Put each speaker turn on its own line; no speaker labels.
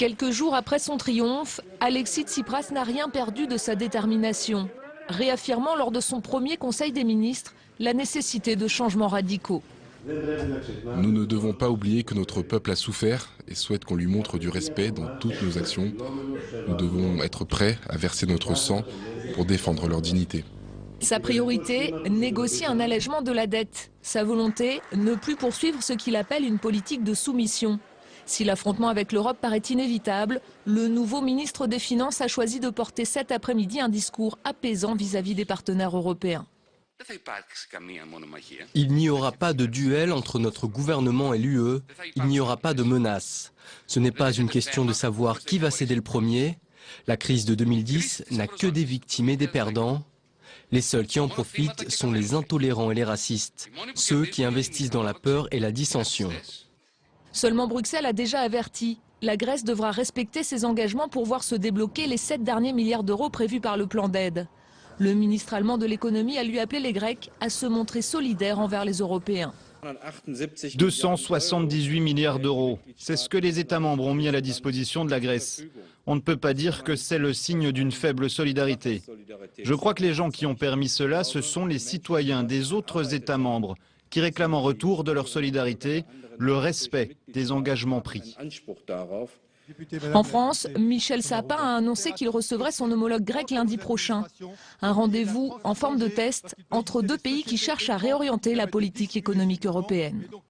Quelques jours après son triomphe, Alexis Tsipras n'a rien perdu de sa détermination, réaffirmant lors de son premier Conseil des ministres la nécessité de changements radicaux.
Nous ne devons pas oublier que notre peuple a souffert et souhaite qu'on lui montre du respect dans toutes nos actions. Nous devons être prêts à verser notre sang pour défendre leur dignité.
Sa priorité, négocier un allègement de la dette. Sa volonté, ne plus poursuivre ce qu'il appelle une politique de soumission. Si l'affrontement avec l'Europe paraît inévitable, le nouveau ministre des Finances a choisi de porter cet après-midi un discours apaisant vis-à-vis des partenaires européens.
Il n'y aura pas de duel entre notre gouvernement et l'UE, il n'y aura pas de menace. Ce n'est pas une question de savoir qui va céder le premier. La crise de 2010 n'a que des victimes et des perdants. Les seuls qui en profitent sont les intolérants et les racistes, ceux qui investissent dans la peur et la dissension.
Seulement Bruxelles a déjà averti. La Grèce devra respecter ses engagements pour voir se débloquer les 7 derniers milliards d'euros prévus par le plan d'aide. Le ministre allemand de l'économie a lui appelé les Grecs à se montrer solidaires envers les Européens.
278 milliards d'euros, c'est ce que les États membres ont mis à la disposition de la Grèce. On ne peut pas dire que c'est le signe d'une faible solidarité. Je crois que les gens qui ont permis cela, ce sont les citoyens des autres États membres qui réclament en retour de leur solidarité le respect des engagements pris.
En France, Michel Sapin a annoncé qu'il recevrait son homologue grec lundi prochain. Un rendez-vous en forme de test entre deux pays qui cherchent à réorienter la politique économique européenne.